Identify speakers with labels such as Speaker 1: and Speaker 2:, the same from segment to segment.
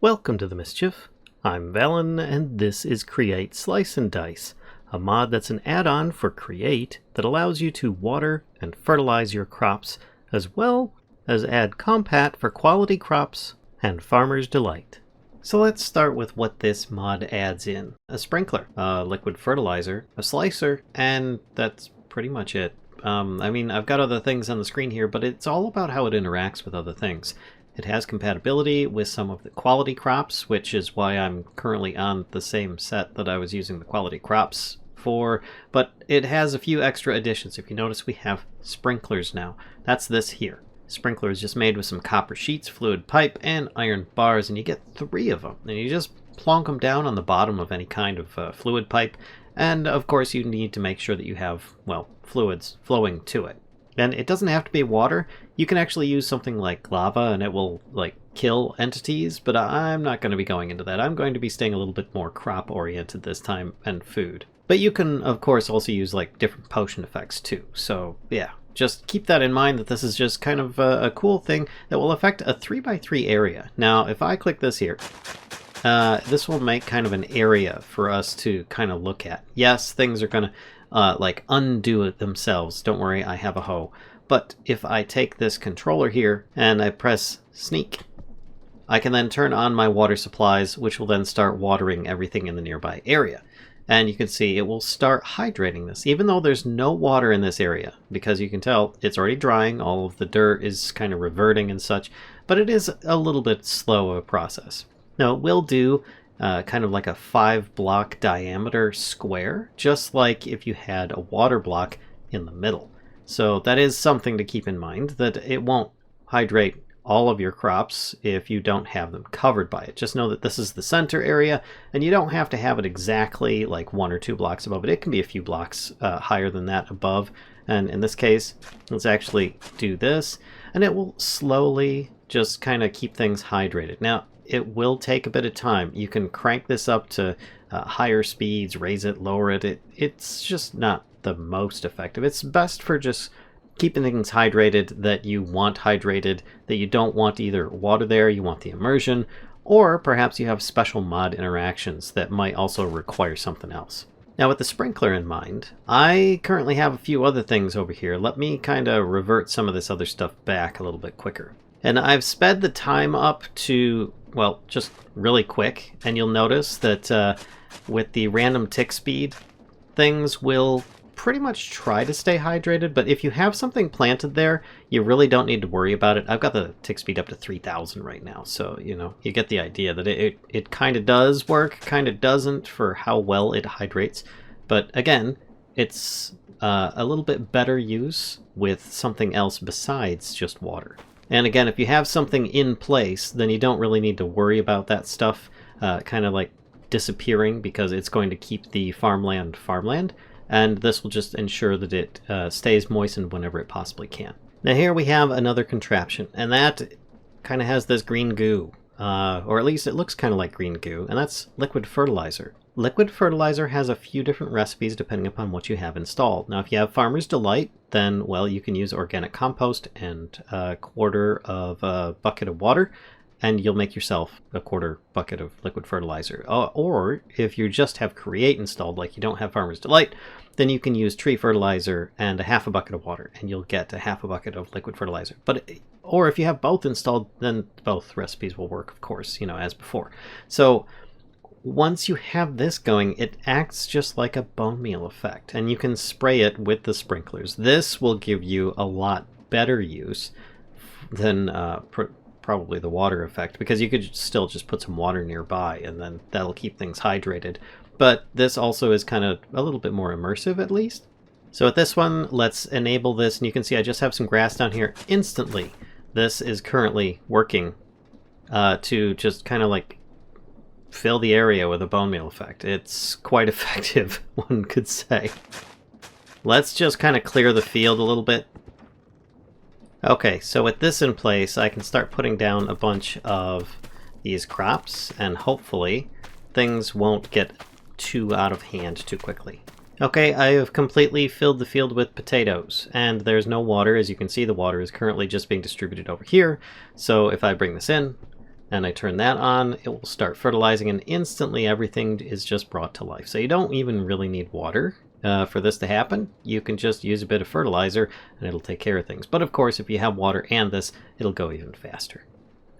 Speaker 1: Welcome to the Mischief. I'm Valen, and this is Create Slice and Dice, a mod that's an add-on for Create that allows you to water and fertilize your crops, as well as add compat for quality crops and farmer's delight. So let's start with what this mod adds in. A sprinkler, a liquid fertilizer, a slicer, and that's pretty much it. I've got other things on the screen here, but it's all about how it interacts with other things. It has compatibility with some of the quality crops, which is why I'm currently on the same set that I was using the quality crops for, but it has a few extra additions. If you notice, we have sprinklers now. That's this here. Sprinkler is just made with some copper sheets, fluid pipe, and iron bars, and you get 3 of them. And you just plonk them down on the bottom of any kind of fluid pipe, and of course you need to make sure that you have, well, fluids flowing to it. And it doesn't have to be water. You can actually use something like lava and it will kill entities, but I'm not going to be going into that. I'm going to be staying a little bit more crop oriented this time and food. But you can of course also use different potion effects too. So yeah, just keep that in mind that this is just kind of a cool thing that will affect a 3x3 area. Now if I click this here, this will make kind of an area for us to kind of look at. Yes, things are going to undo it themselves. Don't worry, I have a hoe. But if I take this controller here and I press sneak, I can then turn on my water supplies, which will then start watering everything in the nearby area. And you can see it will start hydrating this, even though there's no water in this area, because you can tell it's already drying, all of the dirt is kind of reverting and such, but it is a little bit slow of a process. Now it will do kind of like a 5-block diameter square, just like if you had a water block in the middle. So that is something to keep in mind, that it won't hydrate all of your crops if you don't have them covered by it. Just know that this is the center area, and you don't have to have it exactly 1 or 2 blocks above it. It can be a few blocks higher than that above. And in this case, let's actually do this, and it will slowly just kind of keep things hydrated. Now, it will take a bit of time. You can crank this up to higher speeds, raise it, lower it. It's just not the most effective. It's best for just keeping things hydrated that you want hydrated, that you don't want either water there, you want the immersion, or perhaps you have special mod interactions that might also require something else. Now with the sprinkler in mind, I currently have a few other things over here. Let me kind of revert some of this other stuff back a little bit quicker. And I've sped the time up to, well, just really quick, and you'll notice that with the random tick speed, things will pretty much try to stay hydrated, but if you have something planted there, you really don't need to worry about it. I've got the tick speed up to 3,000 right now, so you get the idea that it kind of does work, kind of doesn't for how well it hydrates. But again, it's a little bit better use with something else besides just water. And again, if you have something in place, then you don't really need to worry about that stuff kind of disappearing, because it's going to keep the farmland, and this will just ensure that it stays moistened whenever it possibly can. Now here we have another contraption, and that kind of has this green goo, or at least it looks kind of like green goo, and that's liquid fertilizer. Liquid fertilizer has a few different recipes depending upon what you have installed. Now if you have Farmer's Delight, then, well, you can use organic compost and a 1/4 of a bucket of water, and you'll make yourself a 1/4 bucket of liquid fertilizer. Or if you just have Create installed, like you don't have Farmer's Delight, then you can use tree fertilizer and a 1/2 bucket of water, and you'll get a 1/2 bucket of liquid fertilizer. Or if you have both installed, then both recipes will work, of course, as before. So once you have this going, it acts just like a bone meal effect, and you can spray it with the sprinklers. This will give you a lot better use than probably the water effect, because you could still just put some water nearby and then that'll keep things hydrated. But this also is kind of a little bit more immersive, at least. So with this one, let's enable this, and you can see I just have some grass down here. Instantly, this is currently working to just kind of fill the area with a bone meal effect. It's quite effective, one could say. Let's just kind of clear the field a little bit. Okay, so with this in place, I can start putting down a bunch of these crops, and hopefully things won't get too out of hand too quickly. Okay, I have completely filled the field with potatoes, and there's no water. As you can see, the water is currently just being distributed over here. So if I bring this in, and I turn that on, it will start fertilizing, and instantly everything is just brought to life. So you don't even really need water for this to happen. You can just use a bit of fertilizer and it'll take care of things. But of course, if you have water and this, it'll go even faster.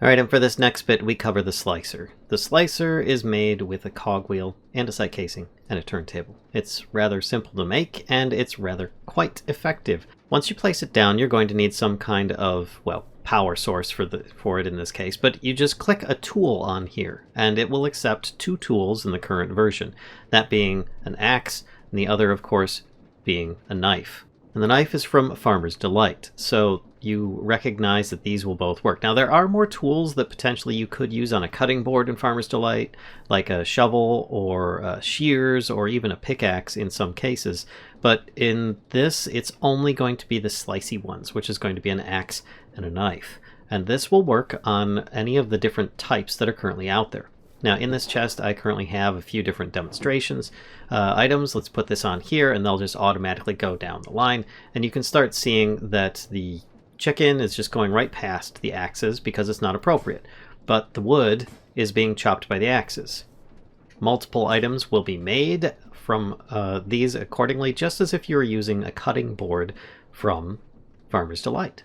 Speaker 1: Alright, and for this next bit, we cover the slicer. The slicer is made with a cogwheel, andesite casing, and a turntable. It's rather simple to make, and it's rather quite effective. Once you place it down, you're going to need some kind of, well, power source for it in this case, but you just click a tool on here, and it will accept 2 tools in the current version, that being an axe, and the other, of course, being a knife. And the knife is from Farmer's Delight, so you recognize that these will both work. Now, there are more tools that potentially you could use on a cutting board in Farmer's Delight, like a shovel or shears or even a pickaxe in some cases. But in this, it's only going to be the slicey ones, which is going to be an axe and a knife. And this will work on any of the different types that are currently out there. Now, in this chest, I currently have a few different demonstrations items. Let's put this on here, and they'll just automatically go down the line. And you can start seeing that the chicken is just going right past the axes because it's not appropriate. But the wood is being chopped by the axes. Multiple items will be made from these accordingly, just as if you were using a cutting board from Farmer's Delight.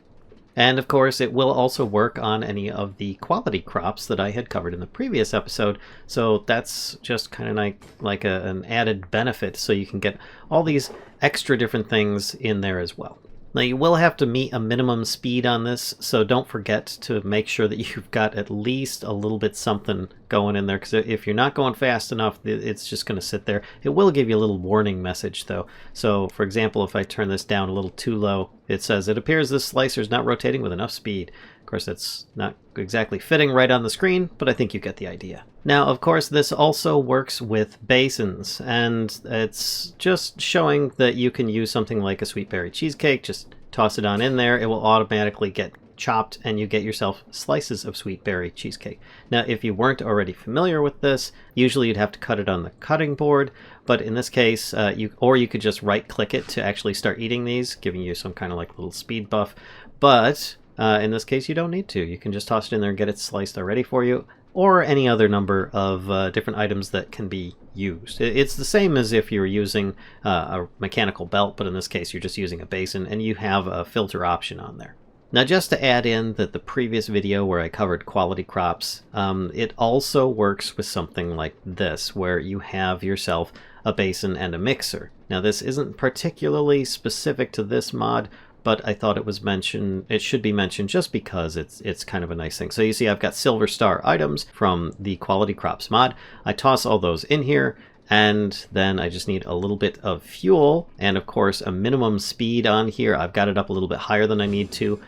Speaker 1: And of course, it will also work on any of the quality crops that I had covered in the previous episode. So that's just kind of like an added benefit, so you can get all these extra different things in there as well. Now, you will have to meet a minimum speed on this, so don't forget to make sure that you've got at least a little bit something going in there, because if you're not going fast enough, it's just going to sit there. It will give you a little warning message, though. So, for example, if I turn this down a little too low, it says, "It appears this slicer is not rotating with enough speed." Of course, that's not exactly fitting right on the screen, but I think you get the idea. Now, of course, this also works with basins, and it's just showing that you can use something like a sweet berry cheesecake. Just toss it on in there. It will automatically get chopped, and you get yourself slices of sweet berry cheesecake. Now, if you weren't already familiar with this, usually you'd have to cut it on the cutting board, but in this case, you could just right-click it to actually start eating these, giving you some kind of like little speed buff. But in this case, you don't need to. You can just toss it in there and get it sliced already for you, or any other number of different items that can be used. It's the same as if you were using a mechanical belt, but in this case, you're just using a basin, and you have a filter option on there. Now, just to add in that the previous video where I covered quality crops, it also works with something like this, where you have yourself a basin and a mixer. Now, this isn't particularly specific to this mod, but I thought it should be mentioned just because it's kind of a nice thing. So you see I've got silver star items from the quality crops mod. I toss all those in here, and then I just need a little bit of fuel, and of course a minimum speed on here. I've got it up a little bit higher than I need to,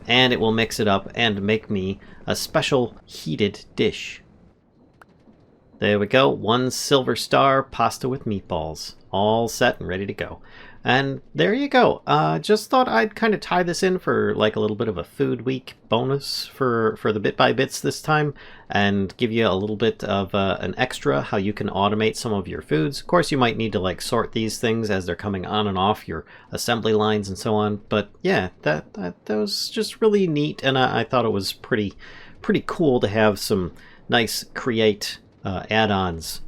Speaker 1: and it will mix it up and make me a special heated dish. There we go, 1 silver star pasta with meatballs, all set and ready to go. And there you go. Just thought I'd kind of tie this in for like a little bit of a food week bonus for the bit by bits this time, and give you a little bit of an extra how you can automate some of your foods. Of course, you might need to like sort these things as they're coming on and off your assembly lines and so on. But yeah, that was just really neat, and I thought it was pretty cool to have some nice create add-ons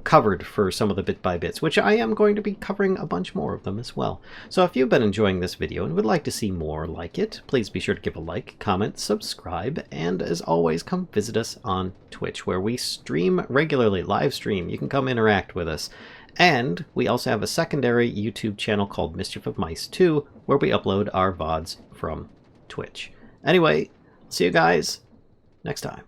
Speaker 1: covered for some of the bit by bits, which I am going to be covering a bunch more of them as well. So if you've been enjoying this video and would like to see more like it, please be sure to give a like, comment, subscribe, and as always, come visit us on Twitch, where we stream regularly, live stream. You can come interact with us. And we also have a secondary YouTube channel called Mischief of Mice 2, where we upload our VODs from Twitch. Anyway, see you guys next time.